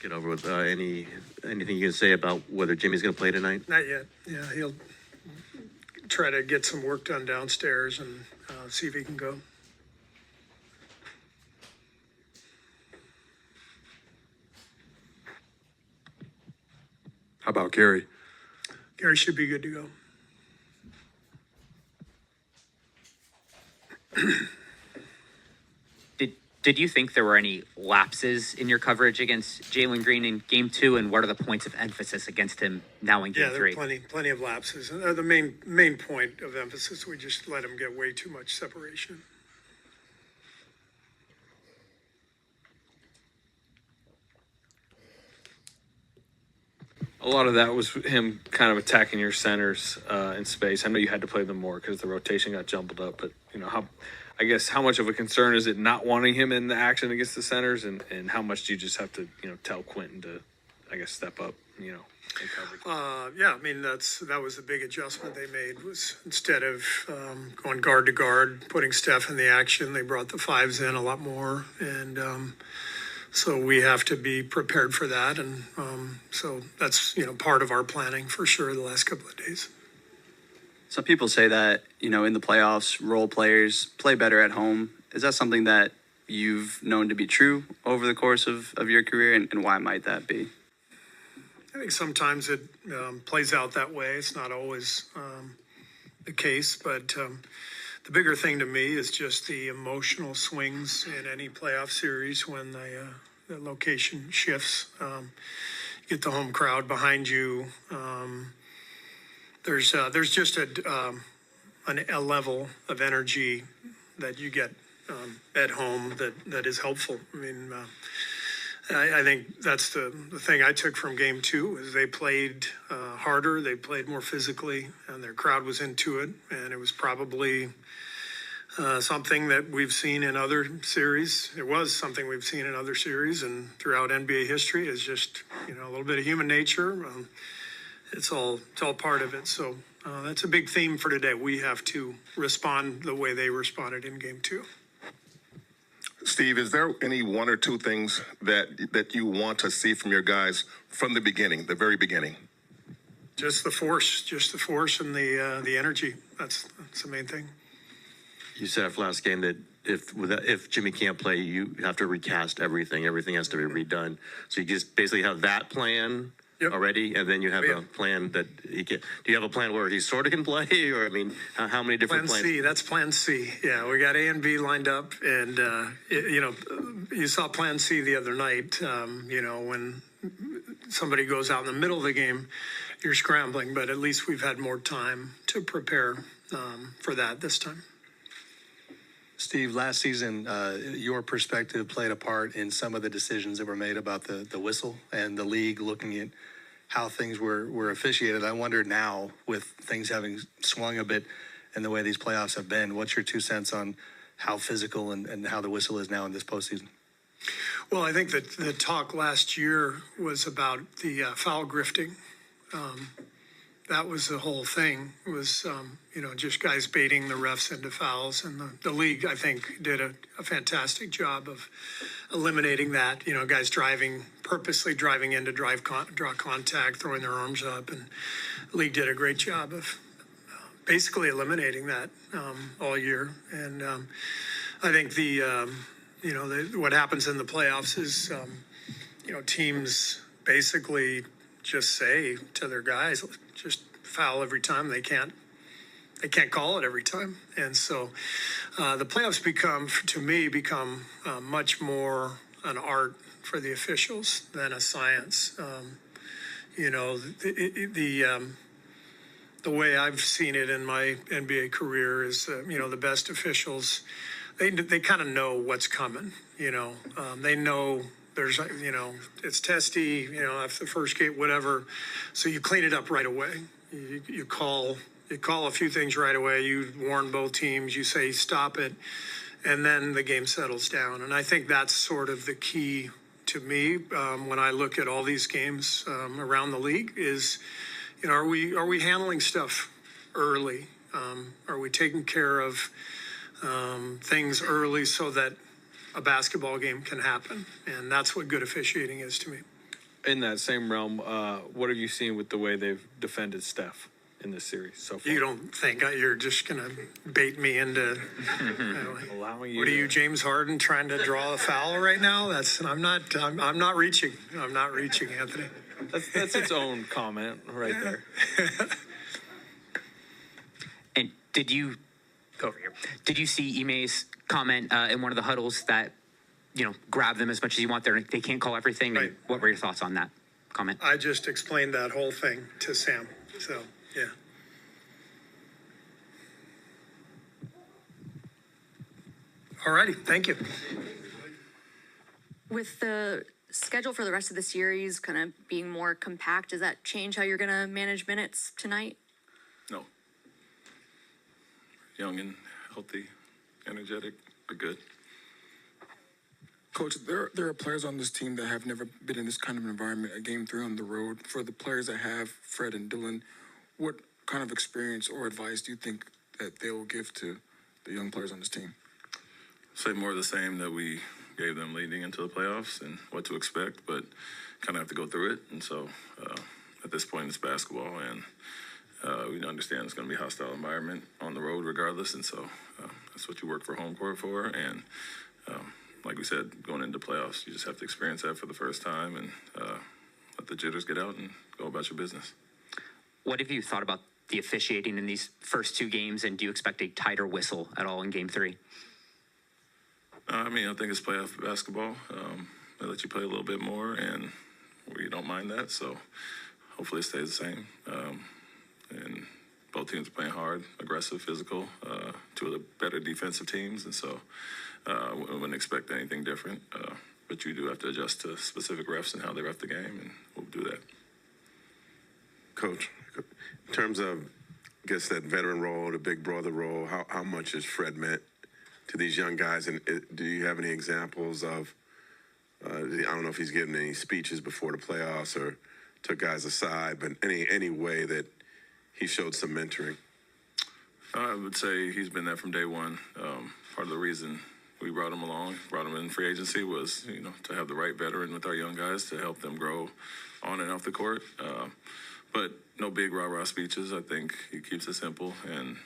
get over with. Anything you can say about whether Jimmy's going to play tonight? Not yet. Yeah, he'll try to get some work done downstairs and see if he can go. How about Gary? Gary should be good to go. Did you think there were any lapses in your coverage against Jalen Green in Game 2, and what are the points of emphasis against him now in Game 3? Yeah, there are plenty of lapses. And the main point of emphasis, we just let him get way too much separation. A lot of that was him kind of attacking your centers in space. I know you had to play them more because the rotation got jumbled up, but how much of a concern is it not wanting him in the action against the centers, and how much do you just have to tell Quinten to step up in coverage? Yeah, I mean that was a big adjustment they made, was instead of going guard to guard, putting Steph in the action, they brought the fives in a lot more, and so we have to be prepared for that, and so that's part of our planning for sure the last couple of days. Some people say that, in the playoffs, role players play better at home. Is that something that you've known to be true over the course of your career, and why might that be? I think sometimes it plays out that way. It's not always the case, but the bigger thing to me is just the emotional swings in any playoff series when the location shifts. You get the home crowd behind you. There's just a level of energy that you get at home that is helpful. I mean, I think that's the thing I took from Game 2 is they played harder, they played more physically, and their crowd was into it. And it was probably something that we've seen in other series. It was something we've seen in other series and throughout NBA history. Is just a little bit of human nature. It's all part of it. So that's a big theme for today. We have to respond the way they responded in Game 2. Steve, is there any one or two things that you want to see from your guys from the beginning, the very beginning? Just the force and the energy. That's the main thing. You said after last game that if Jimmy can't play, you have to recast everything. Everything has to be redone. So you just basically have that plan already, and then you have a plan that he can. Do you have a plan where he sort of can play, or how many different plans? Plan C. That's Plan C. Yeah, we got A and B lined up, and you saw Plan C the other night. When somebody goes out in the middle of the game, you're scrambling, but at least we've had more time to prepare for that this time. Steve, last season, your perspective played a part in some of the decisions that were made about the whistle and the league looking at how things were officiated. I wonder now, with things having swung a bit in the way these playoffs have been, what's your 2 cents on how physical and how the whistle is now in this postseason? Well, I think that the talk last year was about the foul grifting. That was the whole thing. It was, just guys baiting the refs into fouls. And the league, I think, did a fantastic job of eliminating that. Guys purposely driving in to draw contact, throwing their arms up. And the league did a great job of basically eliminating that all year. And I think what happens in the playoffs is, teams basically just say to their guys, just foul every time. They can't call it every time. And so the playoffs become much more an art for the officials than a science. The way I've seen it in my NBA career is, the best officials, they kind of know what's coming. They know there's, it's testy, after the first game, whatever. So you clean it up right away. You call a few things right away. You warn both teams. You say, stop it. And then the game settles down. And I think that's sort of the key to me when I look at all these games around the league is, are we handling stuff early? Are we taking care of things early so that a basketball game can happen? And that's what good officiating is to me. In that same realm, what have you seen with the way they've defended Steph in this series so far? You don't think you're just going to bait me into, Allowing you what are to- you, James Harden, trying to draw a foul right now? I'm not reaching. I'm not reaching, Anthony. That's its own comment right there. And did you go over here? Did you see Ime's comment in one of the huddles that, grab them as much as you want there? They can't call everything. Right. And what were your thoughts on that comment? I just explained that whole thing to Sam. So, yeah. All righty. Thank you. With the schedule for the rest of the series kind of being more compact, does that change how you're going to manage minutes tonight? No. Young and healthy, energetic, we're good. Coach, there are players on this team that have never been in this kind of environment, a game 3 on the road. For the players that have, Fred and Dylan, what kind of experience or advice do you think that they will give to the young players on this team? Say more of the same that we gave them leading into the playoffs and what to expect, but kind of have to go through it. And so at this point, it's basketball, and we understand it's going to be a hostile environment on the road regardless. And so that's what you work for home court for. And like we said, going into playoffs, you just have to experience that for the first time and let the jitters get out and go about your business. What have you thought about the officiating in these first 2 games, and do you expect a tighter whistle at all in Game 3? I think it's playoff basketball. They let you play a little bit more, and we don't mind that. So hopefully it stays the same. And both teams are playing hard, aggressive, physical, 2 of the better defensive teams. And so we wouldn't expect anything different. But you do have to adjust to specific refs and how they ref the game, and we'll do that. Coach, in terms of, I guess, that veteran role, the big brother role, how much has Fred meant to these young guys? And do you have any examples of, I don't know if he's given any speeches before the playoffs or took guys aside, but any way that he showed some mentoring? I would say he's been there from day one. Part of the reason we brought him along, brought him in free agency was, to have the right veteran with our young guys to help them grow on and off the court. But no big rah-rah speeches. I think he keeps it simple. And,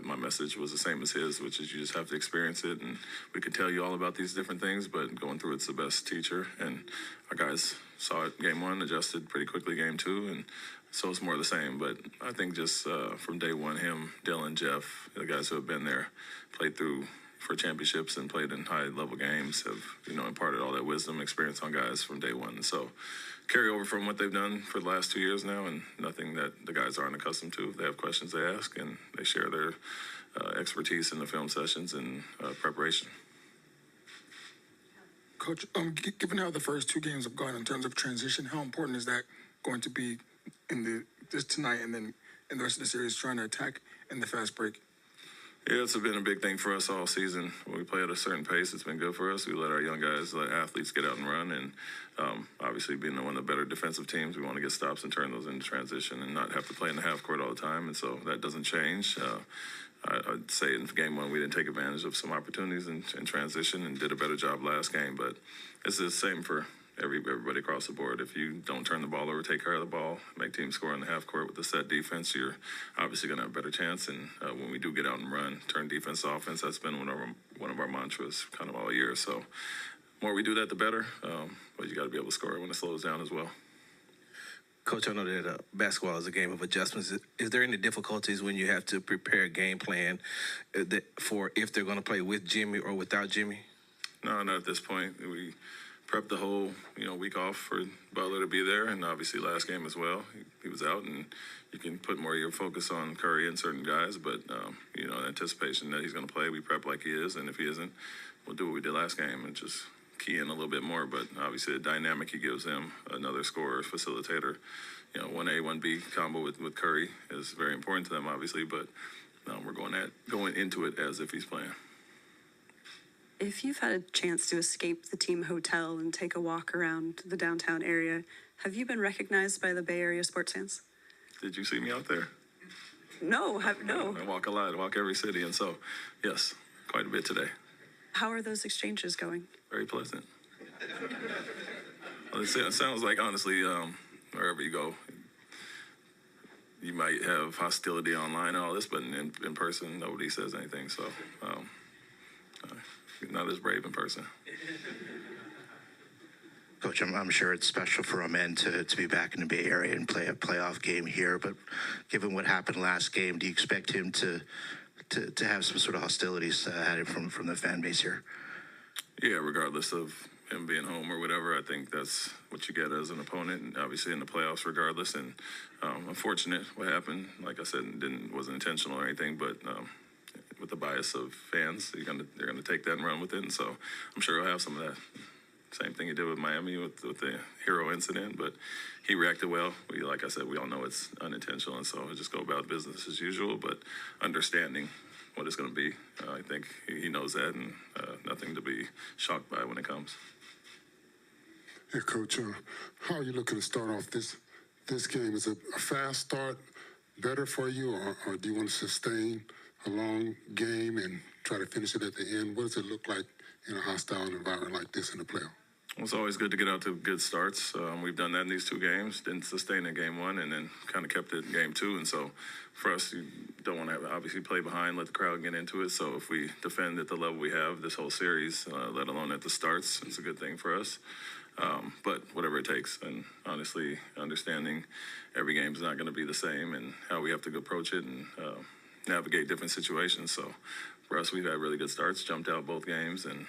my message was the same as his, which is you just have to experience it. And we could tell you all about these different things, but going through it's the best teacher. And our guys saw it Game 1, adjusted pretty quickly Game 2. And so it's more of the same. But I think just from day one, him, Dylan, Jeff, the guys who have been there, played through for championships and played in high-level games have, imparted all that wisdom, experience on guys from day one. And so carry over from what they've done for the last 2 years now, and nothing that the guys aren't accustomed to. If they have questions, they ask, and they share their expertise in the film sessions and preparation. Coach, given how the first 2 games have gone in terms of transition, how important is that going to be in this tonight and then in the rest of the series, trying to attack in the fast break? Yeah, it's been a big thing for us all season. When we play at a certain pace, it's been good for us. We let our young guys, let athletes get out and run. And obviously, being one of the better defensive teams, we want to get stops and turn those into transition and not have to play in the half court all the time. And so that doesn't change. I'd say in Game 1, we didn't take advantage of some opportunities in transition and did a better job last game. But it's the same for everybody across the board. If you don't turn the ball over, take care of the ball, make teams score in the half court with a set defense, you're obviously going to have a better chance. And when we do get out and run, turn defense to offense, that's been one of our mantras kind of all year. So the more we do that, the better. But you got to be able to score when it slows down as well. Coach, I know that basketball is a game of adjustments. Is there any difficulties when you have to prepare a game plan for if they're going to play with Jimmy or without Jimmy? No, not at this point. We prepped the whole, week off for Butler to be there, and obviously last game as well. He was out, and you can put more of your focus on Curry and certain guys, but, in anticipation that he's going to play, we prep like he is, and if he isn't, we'll do what we did last game and just key in a little bit more. But obviously the dynamic he gives them, another scorer, facilitator, 1A, 1B combo with Curry is very important to them, obviously, but we're going into it as if he's playing. If you've had a chance to escape the team hotel and take a walk around the downtown area, have you been recognized by the Bay Area sports fans? Did you see me out there? No. I walk a lot. I walk every city. And so, yes, quite a bit today. How are those exchanges going? Very pleasant. Well, it sounds like, honestly, wherever you go, you might have hostility online and all this, but in person, nobody says anything. So, not as brave in person. Coach, I'm sure it's special for a man to be back in the Bay Area and play a playoff game here. But given what happened last game, do you expect him to have some sort of hostilities at him from the fan base here? Yeah, regardless of him being home or whatever, I think that's what you get as an opponent, and obviously in the playoffs, regardless. And unfortunate what happened. Like I said, wasn't intentional or anything, but with the bias of fans, they're gonna take that and run with it. And so I'm sure he'll have some of that. Same thing he did with Miami with the hero incident, but he reacted well. Like I said, we all know it's unintentional, and so just go about business as usual, but understanding what it's going to be. I think he knows that, and nothing to be shocked by when it comes. Yeah, Coach, how are you looking to start off this game? Is a fast start better for you, or do you want to sustain a long game and try to finish it at the end? What does it look like in a hostile environment like this in the playoff? Well, it's always good to get out to good starts. We've done that in these two games. Didn't sustain in game one, and then kind of kept it in game two. And so for us, you don't want to obviously play behind, let the crowd get into it. So if we defend at the level we have this whole series, let alone at the starts, it's a good thing for us. But whatever it takes, and honestly, understanding every game is not going to be the same, and how we have to approach it and navigate different situations. So for us, we've had really good starts, jumped out both games, and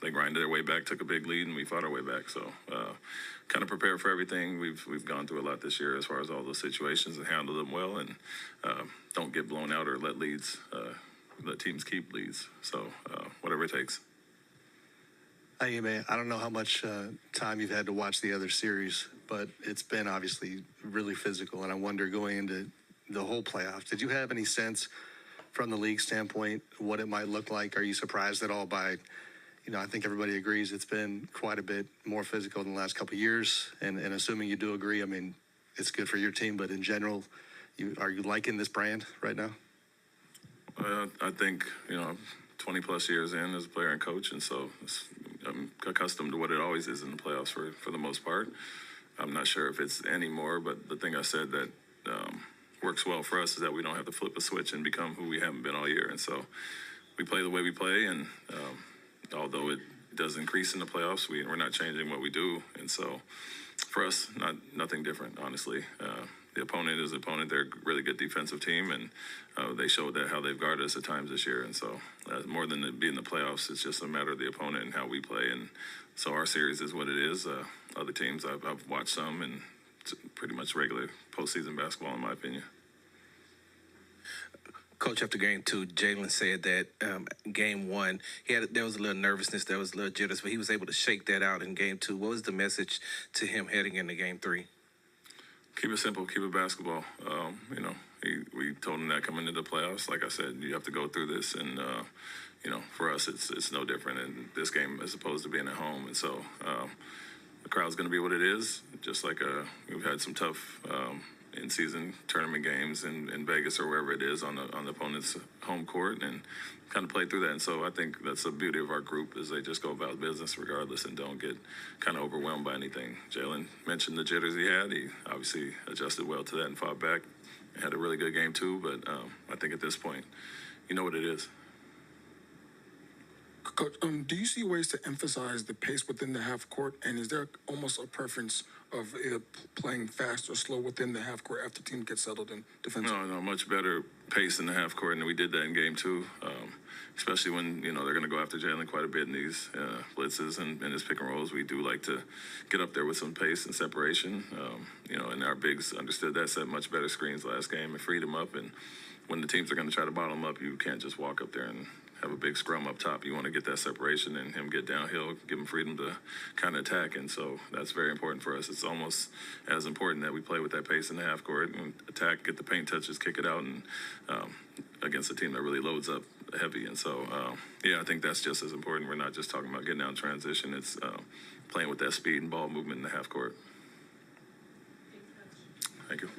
they grinded their way back, took a big lead, and we fought our way back. So kind of prepared for everything. We've gone through a lot this year as far as all those situations and handled them well, and don't get blown out or let teams keep leads. So whatever it takes. Hey, man, I don't know how much time you've had to watch the other series, but it's been obviously really physical. And I wonder, going into the whole playoffs, did you have any sense from the league standpoint what it might look like? Are you surprised at all by, I think everybody agrees it's been quite a bit more physical in the last couple of years. And assuming you do agree, I mean, it's good for your team, but in general, are you liking this brand right now? I think, 20 plus years in as a player and coach, and so I'm accustomed to what it always is in the playoffs for the most part. I'm not sure if it's any more, but the thing I said that works well for us is that we don't have to flip a switch and become who we haven't been all year. And so we play the way we play, and although it does increase in the playoffs, we're not changing what we do. And so for us, nothing different, honestly. The opponent is the opponent. They're a really good defensive team, and they showed that how they've guarded us at times this year. And so more than it being the playoffs, it's just a matter of the opponent and how we play. And so our series is what it is. Other teams, I've watched some, and it's pretty much regular postseason basketball, in my opinion. Coach, after game two, Jalen said that game one, there was a little nervousness, there was a little jitters, but he was able to shake that out in game two. What was the message to him heading into game three? Keep it simple, keep it basketball. We told him that coming into the playoffs. Like I said, you have to go through this, and for us, it's no different in this game as opposed to being at home. And so the crowd's going to be what it is. Just like we've had some tough in-season tournament games in Vegas or wherever it is on the opponent's home court, and kind of play through that. And so I think that's the beauty of our group, is they just go about business regardless and don't get kind of overwhelmed by anything. Jalen mentioned the jitters he had. He obviously adjusted well to that and fought back. Had a really good game too, but I think at this point, you know what it is. Coach, do you see ways to emphasize the pace within the half court? And is there almost a preference of either playing fast or slow within the half court after the team gets settled in defensively? No, much better pace in the half court, and we did that in game two, especially when, they're going to go after Jalen quite a bit in these blitzes and his pick and rolls. We do like to get up there with some pace and separation, and our bigs understood that, set much better screens last game and freed him up. And when the teams are going to try to bottom up, you can't just walk up there and have a big scrum up top. You want to get that separation and him get downhill, give him freedom to kind of attack. And so that's very important for us. It's almost as important that we play with that pace in the half court and attack, get the paint touches, kick it out, and against a team that really loads up heavy. And so, I think that's just as important. We're not just talking about getting out in transition. It's playing with that speed and ball movement in the half court. Thank you.